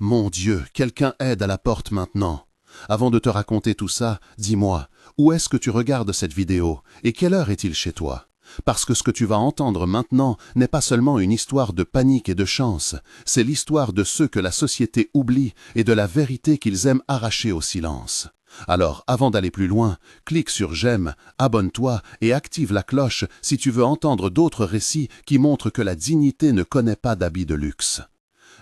Mon Dieu, quelqu'un aide à la porte maintenant. Avant de te raconter tout ça, dis-moi, où est-ce que tu regardes cette vidéo et quelle heure est-il chez toi? Parce que ce que tu vas entendre maintenant n'est pas seulement une histoire de panique et de chance, c'est l'histoire de ceux que la société oublie et de la vérité qu'ils aiment arracher au silence. Alors, avant d'aller plus loin, clique sur j'aime, abonne-toi et active la cloche si tu veux entendre d'autres récits qui montrent que la dignité ne connaît pas d'habits de luxe.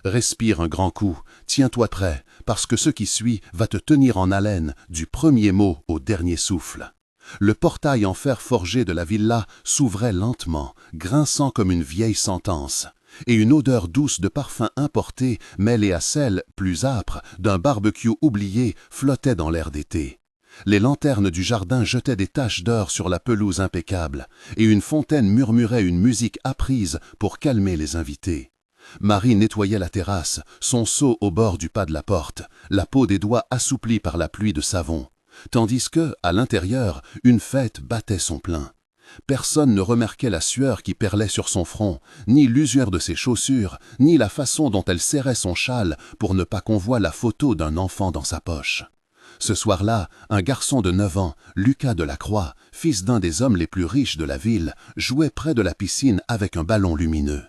Respire un grand coup, tiens-toi prêt, parce que ce qui suit va te tenir en haleine du premier mot au dernier souffle. Le portail en fer forgé de la villa s'ouvrait lentement, grinçant comme une vieille sentence, et une odeur douce de parfum importé, mêlée à celle, plus âpre, d'un barbecue oublié, flottait dans l'air d'été. Les lanternes du jardin jetaient des taches d'or sur la pelouse impeccable, et une fontaine murmurait une musique apprise pour calmer les invités. Marie nettoyait la terrasse, son seau au bord du pas de la porte, la peau des doigts assouplie par la pluie de savon, tandis que, à l'intérieur, une fête battait son plein. Personne ne remarquait la sueur qui perlait sur son front, ni l'usure de ses chaussures, ni la façon dont elle serrait son châle pour ne pas qu'on voie la photo d'un enfant dans sa poche. Ce soir-là, un garçon de 9 ans, Lucas Delacroix, fils d'un des hommes les plus riches de la ville, jouait près de la piscine avec un ballon lumineux.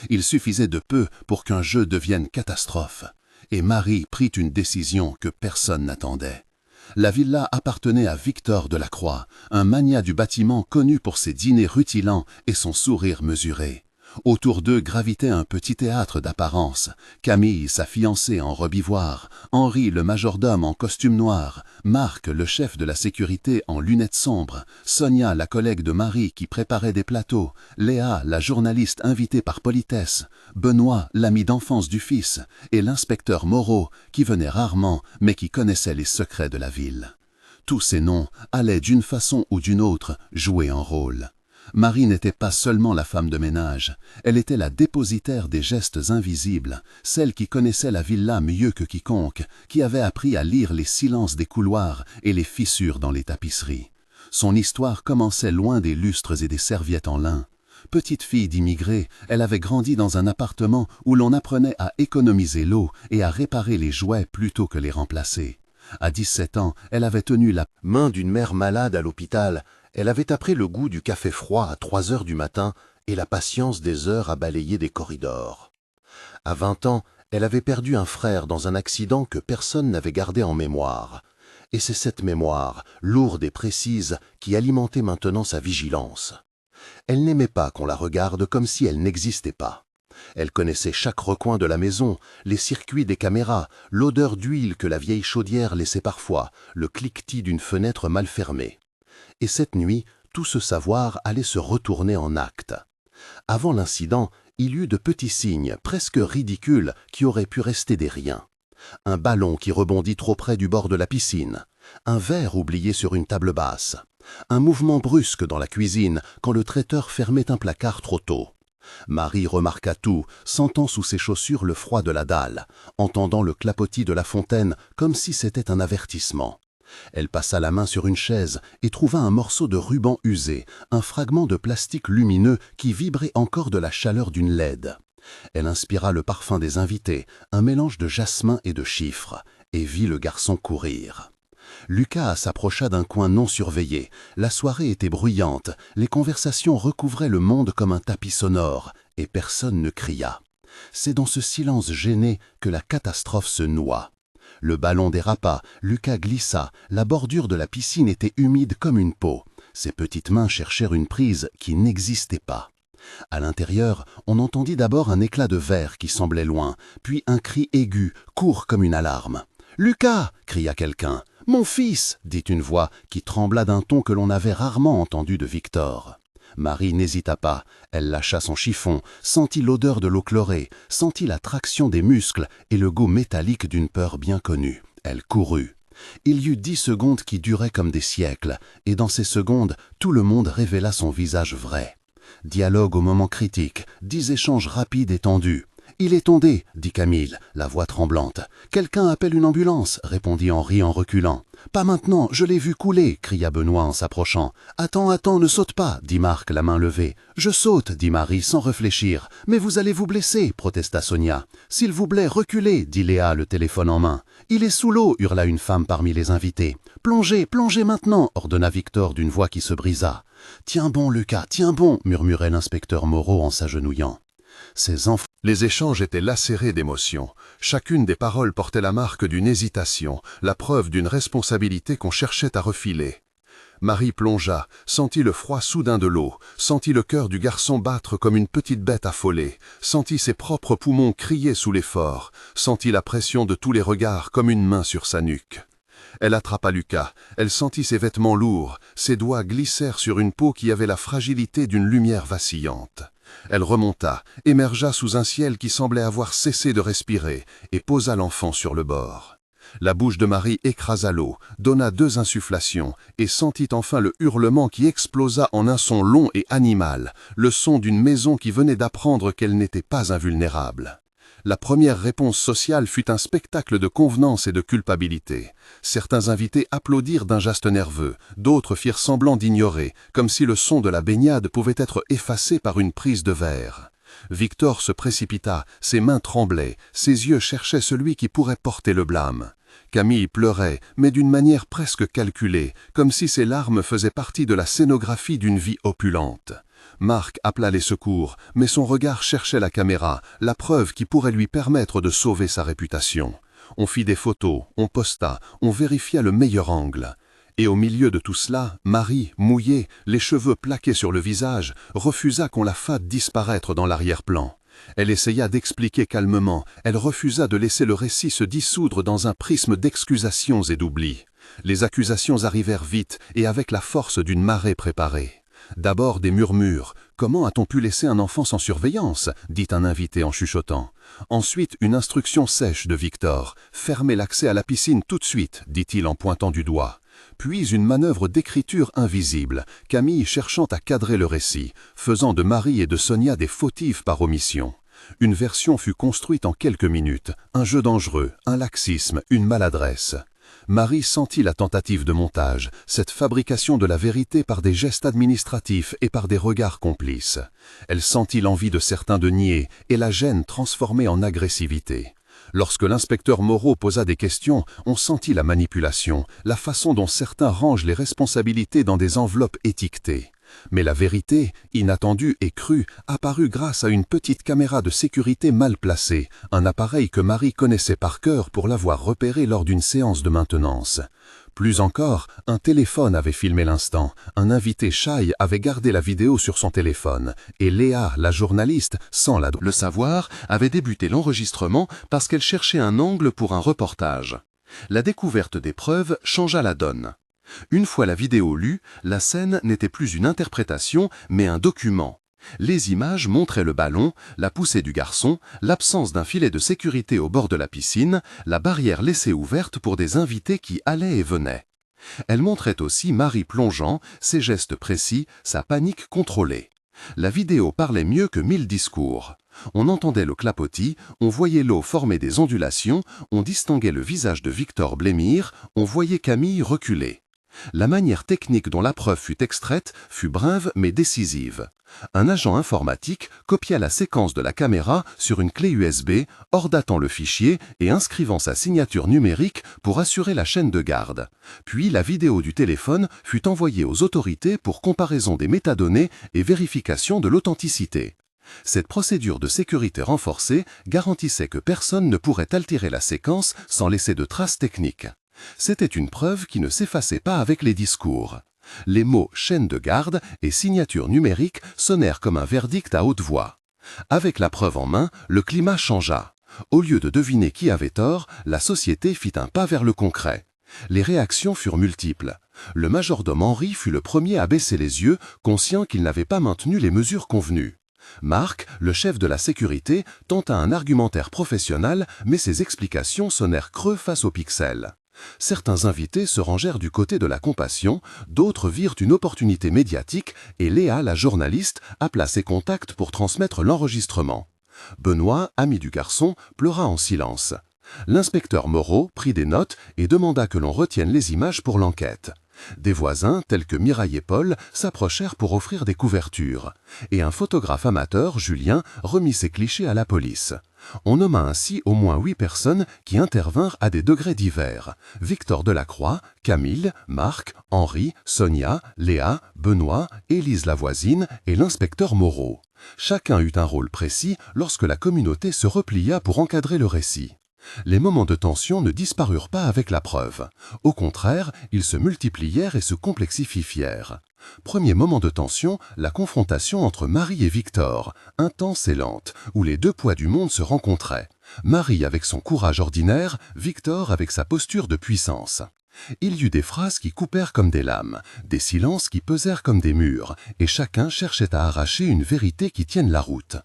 Il suffisait de peu pour qu'un jeu devienne catastrophe, et Marie prit une décision que personne n'attendait. La villa appartenait à Victor Delacroix, un magnat du bâtiment connu pour ses dîners rutilants et son sourire mesuré. Autour d'eux gravitait un petit théâtre d'apparence. Camille, sa fiancée en robe ivoire, Henri, le majordome en costume noir, Marc, le chef de la sécurité en lunettes sombres, Sonia, la collègue de Marie qui préparait des plateaux, Léa, la journaliste invitée par politesse, Benoît, l'ami d'enfance du fils, et l'inspecteur Moreau, qui venait rarement mais qui connaissait les secrets de la ville. Tous ces noms allaient d'une façon ou d'une autre jouer un rôle. Marie n'était pas seulement la femme de ménage, elle était la dépositaire des gestes invisibles, celle qui connaissait la villa mieux que quiconque, qui avait appris à lire les silences des couloirs et les fissures dans les tapisseries. Son histoire commençait loin des lustres et des serviettes en lin. Petite fille d'immigrés, elle avait grandi dans un appartement où l'on apprenait à économiser l'eau et à réparer les jouets plutôt que les remplacer. À 17 ans, elle avait tenu la main d'une mère malade à l'hôpital. Elle avait appris le goût du café froid à 3 heures du matin et la patience des heures à balayer des corridors. À 20 ans, elle avait perdu un frère dans un accident que personne n'avait gardé en mémoire. Et c'est cette mémoire, lourde et précise, qui alimentait maintenant sa vigilance. Elle n'aimait pas qu'on la regarde comme si elle n'existait pas. Elle connaissait chaque recoin de la maison, les circuits des caméras, l'odeur d'huile que la vieille chaudière laissait parfois, le cliquetis d'une fenêtre mal fermée. Et cette nuit, tout ce savoir allait se retourner en actes. Avant l'incident, il y eut de petits signes, presque ridicules, qui auraient pu rester des riens. Un ballon qui rebondit trop près du bord de la piscine, un verre oublié sur une table basse, un mouvement brusque dans la cuisine quand le traiteur fermait un placard trop tôt. Marie remarqua tout, sentant sous ses chaussures le froid de la dalle, entendant le clapotis de la fontaine comme si c'était un avertissement. Elle passa la main sur une chaise et trouva un morceau de ruban usé, un fragment de plastique lumineux qui vibrait encore de la chaleur d'une LED. Elle inspira le parfum des invités, un mélange de jasmin et de chiffres, et vit le garçon courir. Lucas s'approcha d'un coin non surveillé. La soirée était bruyante, les conversations recouvraient le monde comme un tapis sonore, et personne ne cria. C'est dans ce silence gêné que la catastrophe se noua. Le ballon dérapa, Lucas glissa, la bordure de la piscine était humide comme une peau. Ses petites mains cherchèrent une prise qui n'existait pas. À l'intérieur, on entendit d'abord un éclat de verre qui semblait loin, puis un cri aigu, court comme une alarme. « Lucas !» cria quelqu'un. « Mon fils !» dit une voix qui trembla d'un ton que l'on avait rarement entendu de Victor. Marie n'hésita pas, elle lâcha son chiffon, sentit l'odeur de l'eau chlorée, sentit la traction des muscles et le goût métallique d'une peur bien connue. Elle courut. Il y eut 10 secondes qui duraient comme des siècles, et dans ces secondes, tout le monde révéla son visage vrai. Dialogue au moment critique, 10 échanges rapides et tendus. Il est tombé, dit Camille, la voix tremblante. Quelqu'un appelle une ambulance, répondit Henri en reculant. Pas maintenant, je l'ai vu couler, cria Benoît en s'approchant. Attends, ne saute pas, dit Marc, la main levée. Je saute, dit Marie sans réfléchir. Mais vous allez vous blesser, protesta Sonia. S'il vous plaît, reculez, dit Léa, le téléphone en main. Il est sous l'eau, hurla une femme parmi les invités. Plongez, plongez maintenant, ordonna Victor d'une voix qui se brisa. Tiens bon, Lucas, tiens bon, murmurait l'inspecteur Moreau en s'agenouillant. Ces enfants. Les échanges étaient lacérés d'émotions. Chacune des paroles portait la marque d'une hésitation, la preuve d'une responsabilité qu'on cherchait à refiler. Marie plongea, sentit le froid soudain de l'eau, sentit le cœur du garçon battre comme une petite bête affolée, sentit ses propres poumons crier sous l'effort, sentit la pression de tous les regards comme une main sur sa nuque. Elle attrapa Lucas, elle sentit ses vêtements lourds, ses doigts glissèrent sur une peau qui avait la fragilité d'une lumière vacillante. Elle remonta, émergea sous un ciel qui semblait avoir cessé de respirer, et posa l'enfant sur le bord. La bouche de Marie écrasa l'eau, donna 2 insufflations, et sentit enfin le hurlement qui explosa en un son long et animal, le son d'une maison qui venait d'apprendre qu'elle n'était pas invulnérable. La première réponse sociale fut un spectacle de convenance et de culpabilité. Certains invités applaudirent d'un geste nerveux, d'autres firent semblant d'ignorer, comme si le son de la baignade pouvait être effacé par une prise de verre. Victor se précipita, ses mains tremblaient, ses yeux cherchaient celui qui pourrait porter le blâme. Camille pleurait, mais d'une manière presque calculée, comme si ses larmes faisaient partie de la scénographie d'une vie opulente. Marc appela les secours, mais son regard cherchait la caméra, la preuve qui pourrait lui permettre de sauver sa réputation. On fit des photos, on posta, on vérifia le meilleur angle. Et au milieu de tout cela, Marie, mouillée, les cheveux plaqués sur le visage, refusa qu'on la fasse disparaître dans l'arrière-plan. Elle essaya d'expliquer calmement, elle refusa de laisser le récit se dissoudre dans un prisme d'excusations et d'oubli. Les accusations arrivèrent vite et avec la force d'une marée préparée. D'abord des murmures. « Comment a-t-on pu laisser un enfant sans surveillance ?» dit un invité en chuchotant. Ensuite, une instruction sèche de Victor. « Fermez l'accès à la piscine tout de suite », dit-il en pointant du doigt. Puis une manœuvre d'écriture invisible, Camille cherchant à cadrer le récit, faisant de Marie et de Sonia des fautives par omission. Une version fut construite en quelques minutes, un jeu dangereux, un laxisme, une maladresse. Marie sentit la tentative de montage, cette fabrication de la vérité par des gestes administratifs et par des regards complices. Elle sentit l'envie de certains de nier et la gêne transformée en agressivité. Lorsque l'inspecteur Moreau posa des questions, on sentit la manipulation, la façon dont certains rangent les responsabilités dans des enveloppes étiquetées. Mais la vérité, inattendue et crue, apparut grâce à une petite caméra de sécurité mal placée, un appareil que Marie connaissait par cœur pour l'avoir repéré lors d'une séance de maintenance. Plus encore, un téléphone avait filmé l'instant, un invité shy avait gardé la vidéo sur son téléphone, et Léa, la journaliste, sans le savoir, avait débuté l'enregistrement parce qu'elle cherchait un angle pour un reportage. La découverte des preuves changea la donne. Une fois la vidéo lue, la scène n'était plus une interprétation, mais un document. Les images montraient le ballon, la poussée du garçon, l'absence d'un filet de sécurité au bord de la piscine, la barrière laissée ouverte pour des invités qui allaient et venaient. Elle montrait aussi Marie plongeant, ses gestes précis, sa panique contrôlée. La vidéo parlait mieux que 1000 discours. On entendait le clapotis, on voyait l'eau former des ondulations, on distinguait le visage de Victor blêmir, on voyait Camille reculer. La manière technique dont la preuve fut extraite fut brève mais décisive. Un agent informatique copia la séquence de la caméra sur une clé USB, hors-datant le fichier et inscrivant sa signature numérique pour assurer la chaîne de garde. Puis la vidéo du téléphone fut envoyée aux autorités pour comparaison des métadonnées et vérification de l'authenticité. Cette procédure de sécurité renforcée garantissait que personne ne pourrait altérer la séquence sans laisser de traces techniques. C'était une preuve qui ne s'effaçait pas avec les discours. Les mots « chaîne de garde » et « signature numérique » sonnèrent comme un verdict à haute voix. Avec la preuve en main, le climat changea. Au lieu de deviner qui avait tort, la société fit un pas vers le concret. Les réactions furent multiples. Le majordome Henri fut le premier à baisser les yeux, conscient qu'il n'avait pas maintenu les mesures convenues. Marc, le chef de la sécurité, tenta un argumentaire professionnel, mais ses explications sonnèrent creux face aux pixels. Certains invités se rangèrent du côté de la compassion, d'autres virent une opportunité médiatique et Léa, la journaliste, appela ses contacts pour transmettre l'enregistrement. Benoît, ami du garçon, pleura en silence. L'inspecteur Moreau prit des notes et demanda que l'on retienne les images pour l'enquête. Des voisins, tels que Mireille et Paul, s'approchèrent pour offrir des couvertures. Et un photographe amateur, Julien, remit ses clichés à la police. On nomma ainsi au moins 8 personnes qui intervinrent à des degrés divers. Victor Delacroix, Camille, Marc, Henri, Sonia, Léa, Benoît, Élise la voisine et l'inspecteur Moreau. Chacun eut un rôle précis lorsque la communauté se replia pour encadrer le récit. Les moments de tension ne disparurent pas avec la preuve. Au contraire, ils se multiplièrent et se complexifièrent. Premier moment de tension, la confrontation entre Marie et Victor, intense et lente, où les deux poids du monde se rencontraient. Marie avec son courage ordinaire, Victor avec sa posture de puissance. Il y eut des phrases qui coupèrent comme des lames, des silences qui pesèrent comme des murs, et chacun cherchait à arracher une vérité qui tienne la route.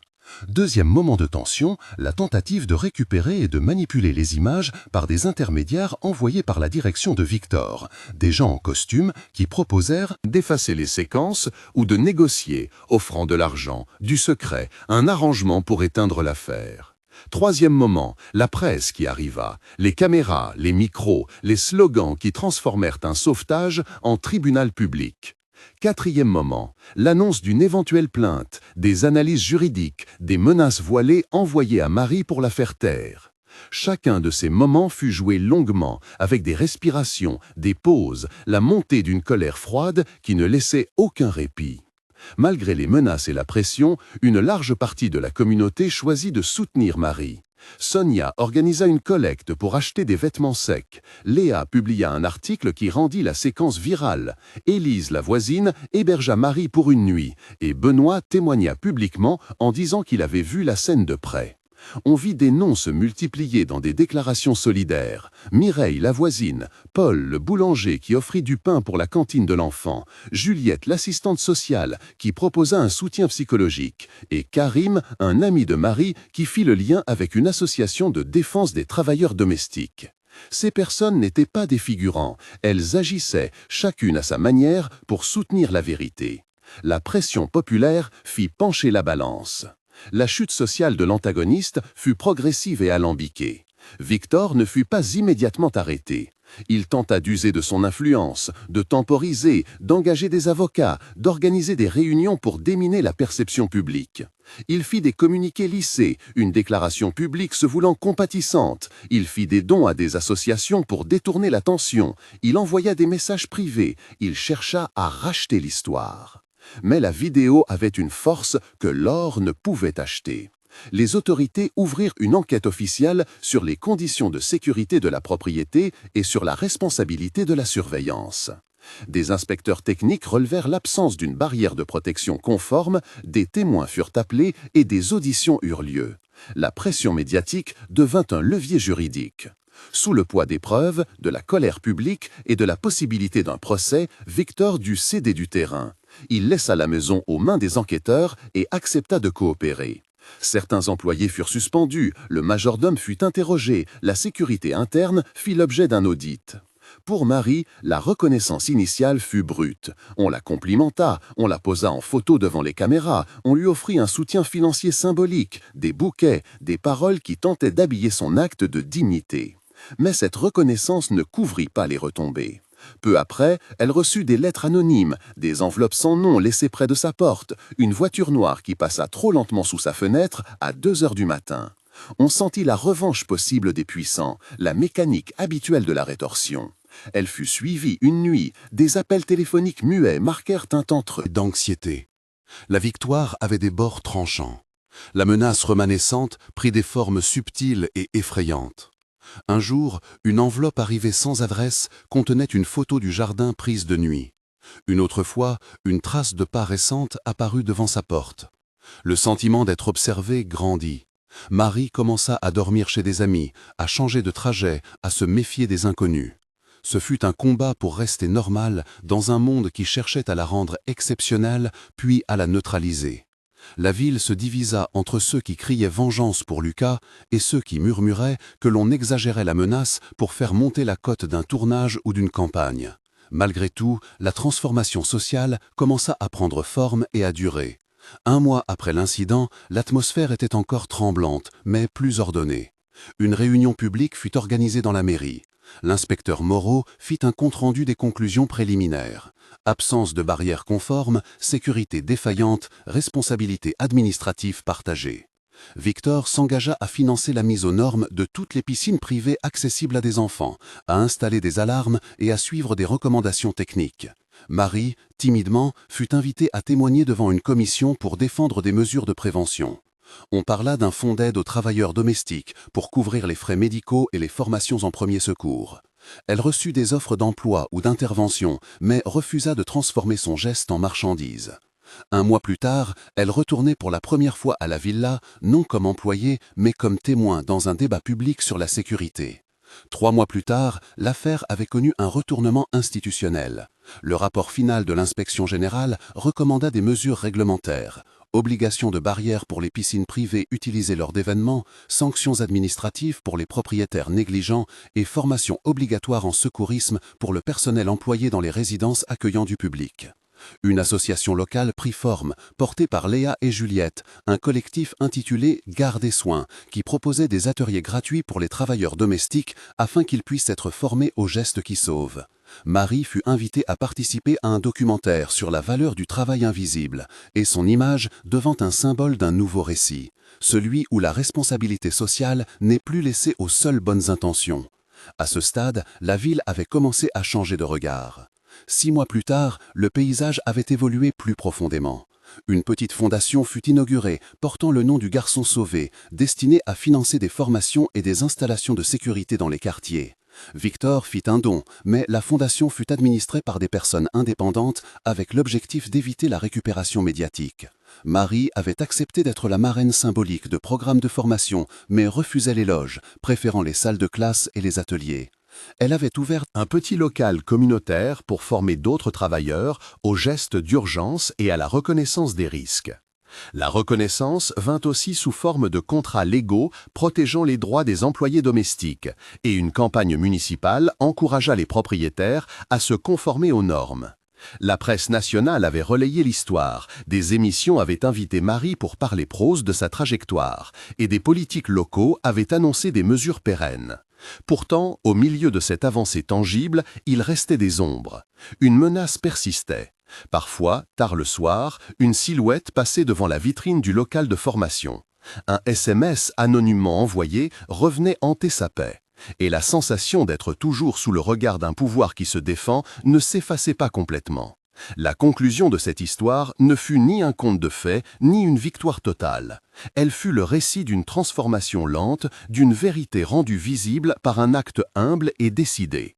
Deuxième moment de tension, la tentative de récupérer et de manipuler les images par des intermédiaires envoyés par la direction de Victor, des gens en costume qui proposèrent d'effacer les séquences ou de négocier, offrant de l'argent, du secret, un arrangement pour éteindre l'affaire. Troisième moment, la presse qui arriva, les caméras, les micros, les slogans qui transformèrent un sauvetage en tribunal public. Quatrième moment, l'annonce d'une éventuelle plainte, des analyses juridiques, des menaces voilées envoyées à Marie pour la faire taire. Chacun de ces moments fut joué longuement, avec des respirations, des pauses, la montée d'une colère froide qui ne laissait aucun répit. Malgré les menaces et la pression, une large partie de la communauté choisit de soutenir Marie. Sonia organisa une collecte pour acheter des vêtements secs. Léa publia un article qui rendit la séquence virale. Élise, la voisine, hébergea Marie pour une nuit. Et Benoît témoigna publiquement en disant qu'il avait vu la scène de près. On vit des noms se multiplier dans des déclarations solidaires. Mireille, la voisine, Paul, le boulanger qui offrit du pain pour la cantine de l'enfant, Juliette, l'assistante sociale, qui proposa un soutien psychologique, et Karim, un ami de Marie, qui fit le lien avec une association de défense des travailleurs domestiques. Ces personnes n'étaient pas des figurants, elles agissaient, chacune à sa manière, pour soutenir la vérité. La pression populaire fit pencher la balance. La chute sociale de l'antagoniste fut progressive et alambiquée. Victor ne fut pas immédiatement arrêté. Il tenta d'user de son influence, de temporiser, d'engager des avocats, d'organiser des réunions pour déminer la perception publique. Il fit des communiqués lissés, une déclaration publique se voulant compatissante. Il fit des dons à des associations pour détourner l'attention. Il envoya des messages privés. Il chercha à racheter l'histoire. Mais la vidéo avait une force que l'or ne pouvait acheter. Les autorités ouvrirent une enquête officielle sur les conditions de sécurité de la propriété et sur la responsabilité de la surveillance. Des inspecteurs techniques relevèrent l'absence d'une barrière de protection conforme, des témoins furent appelés et des auditions eurent lieu. La pression médiatique devint un levier juridique. Sous le poids des preuves, de la colère publique et de la possibilité d'un procès, Victor dut céder du terrain. Il laissa la maison aux mains des enquêteurs et accepta de coopérer. Certains employés furent suspendus, le majordome fut interrogé, la sécurité interne fit l'objet d'un audit. Pour Marie, la reconnaissance initiale fut brute. On la complimenta, on la posa en photo devant les caméras, on lui offrit un soutien financier symbolique, des bouquets, des paroles qui tentaient d'habiller son acte de dignité. Mais cette reconnaissance ne couvrit pas les retombées. Peu après, elle reçut des lettres anonymes, des enveloppes sans nom laissées près de sa porte, une voiture noire qui passa trop lentement sous sa fenêtre à 2 heures du matin. On sentit la revanche possible des puissants, la mécanique habituelle de la rétorsion. Elle fut suivie une nuit, des appels téléphoniques muets marquèrent un temps d'anxiété. La victoire avait des bords tranchants. La menace remanescente prit des formes subtiles et effrayantes. Un jour, une enveloppe arrivée sans adresse contenait une photo du jardin prise de nuit. Une autre fois, une trace de pas récente apparut devant sa porte. Le sentiment d'être observé grandit. Marie commença à dormir chez des amis, à changer de trajet, à se méfier des inconnus. Ce fut un combat pour rester normale dans un monde qui cherchait à la rendre exceptionnelle, puis à la neutraliser. La ville se divisa entre ceux qui criaient vengeance pour Lucas et ceux qui murmuraient que l'on exagérait la menace pour faire monter la cote d'un tournage ou d'une campagne. Malgré tout, la transformation sociale commença à prendre forme et à durer. 1 mois après l'incident, l'atmosphère était encore tremblante, mais plus ordonnée. Une réunion publique fut organisée dans la mairie. L'inspecteur Moreau fit un compte-rendu des conclusions préliminaires. Absence de barrières conformes, sécurité défaillante, responsabilité administrative partagée. Victor s'engagea à financer la mise aux normes de toutes les piscines privées accessibles à des enfants, à installer des alarmes et à suivre des recommandations techniques. Marie, timidement, fut invitée à témoigner devant une commission pour défendre des mesures de prévention. On parla d'un fonds d'aide aux travailleurs domestiques pour couvrir les frais médicaux et les formations en premier secours. Elle reçut des offres d'emploi ou d'intervention, mais refusa de transformer son geste en marchandise. 1 mois plus tard, elle retournait pour la première fois à la villa, non comme employée, mais comme témoin dans un débat public sur la sécurité. 3 mois plus tard, l'affaire avait connu un retournement institutionnel. Le rapport final de l'inspection générale recommanda des mesures réglementaires. Obligation de barrières pour les piscines privées utilisées lors d'événements, sanctions administratives pour les propriétaires négligents et formation obligatoire en secourisme pour le personnel employé dans les résidences accueillant du public. Une association locale prit forme, portée par Léa et Juliette, un collectif intitulé « Garde et soins » qui proposait des ateliers gratuits pour les travailleurs domestiques afin qu'ils puissent être formés aux gestes qui sauvent. Marie fut invitée à participer à un documentaire sur la valeur du travail invisible, et son image devint un symbole d'un nouveau récit, celui où la responsabilité sociale n'est plus laissée aux seules bonnes intentions. À ce stade, la ville avait commencé à changer de regard. 6 mois plus tard, le paysage avait évolué plus profondément. Une petite fondation fut inaugurée, portant le nom du garçon sauvé, destinée à financer des formations et des installations de sécurité dans les quartiers. Victor fit un don, mais la fondation fut administrée par des personnes indépendantes avec l'objectif d'éviter la récupération médiatique. Marie avait accepté d'être la marraine symbolique de programmes de formation, mais refusait les loges, préférant les salles de classe et les ateliers. Elle avait ouvert Un petit local communautaire pour former d'autres travailleurs aux gestes d'urgence et à la reconnaissance des risques. La reconnaissance vint aussi sous forme de contrats légaux protégeant les droits des employés domestiques, et une campagne municipale encouragea les propriétaires à se conformer aux normes. La presse nationale avait relayé l'histoire, des émissions avaient invité Marie pour parler prose de sa trajectoire, et des politiques locaux avaient annoncé des mesures pérennes. Pourtant, au milieu de cette avancée tangible, il restait des ombres. Une menace persistait. Parfois, tard le soir, une silhouette passait devant la vitrine du local de formation. Un SMS anonymement envoyé revenait hanter sa paix. Et la sensation d'être toujours sous le regard d'un pouvoir qui se défend ne s'effaçait pas complètement. La conclusion de cette histoire ne fut ni un conte de fées, ni une victoire totale. Elle fut le récit d'une transformation lente, d'une vérité rendue visible par un acte humble et décidé.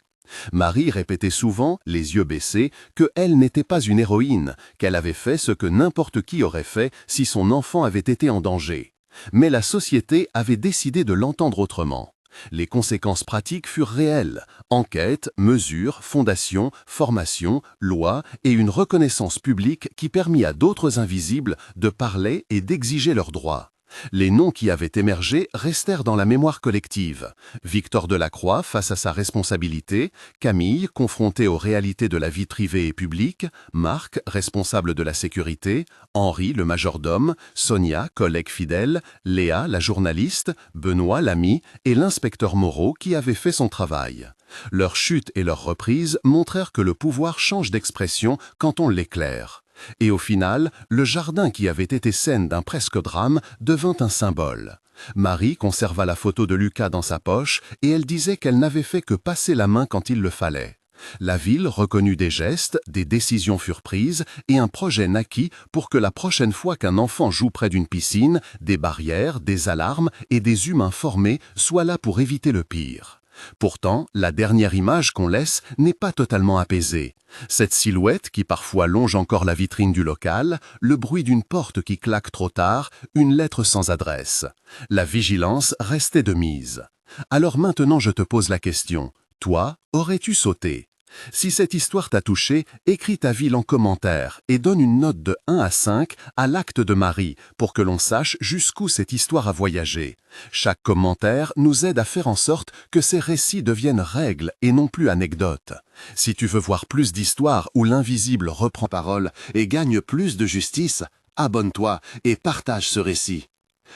Marie répétait souvent, les yeux baissés, qu'elle n'était pas une héroïne, qu'elle avait fait ce que n'importe qui aurait fait si son enfant avait été en danger. Mais la société avait décidé de l'entendre autrement. Les conséquences pratiques furent réelles. Enquêtes, mesures, fondations, formations, lois et une reconnaissance publique qui permit à d'autres invisibles de parler et d'exiger leurs droits. Les noms qui avaient émergé restèrent dans la mémoire collective. Victor Delacroix face à sa responsabilité, Camille confrontée aux réalités de la vie privée et publique, Marc responsable de la sécurité, Henri le majordome, Sonia collègue fidèle, Léa la journaliste, Benoît l'ami et l'inspecteur Moreau qui avait fait son travail. Leur chute et leur reprise montrèrent que le pouvoir change d'expression quand on l'éclaire. Et au final, le jardin qui avait été scène d'un presque drame devint un symbole. Marie conserva la photo de Lucas dans sa poche et elle disait qu'elle n'avait fait que passer la main quand il le fallait. La ville reconnut des gestes, des décisions furent prises et un projet naquit pour que la prochaine fois qu'un enfant joue près d'une piscine, des barrières, des alarmes et des humains formés soient là pour éviter le pire. Pourtant, la dernière image qu'on laisse n'est pas totalement apaisée. Cette silhouette qui parfois longe encore la vitrine du local, le bruit d'une porte qui claque trop tard, une lettre sans adresse. La vigilance restait de mise. Alors maintenant je te pose la question. Toi, aurais-tu sauté ? Si cette histoire t'a touché, écris ta ville en commentaire et donne une note de 1 à 5 à l'acte de Marie pour que l'on sache jusqu'où cette histoire a voyagé. Chaque commentaire nous aide à faire en sorte que ces récits deviennent règles et non plus anecdotes. Si tu veux voir plus d'histoires où l'invisible reprend parole et gagne plus de justice, abonne-toi et partage ce récit.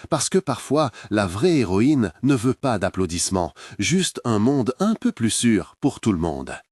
Parce que parfois, la vraie héroïne ne veut pas d'applaudissements, juste un monde un peu plus sûr pour tout le monde.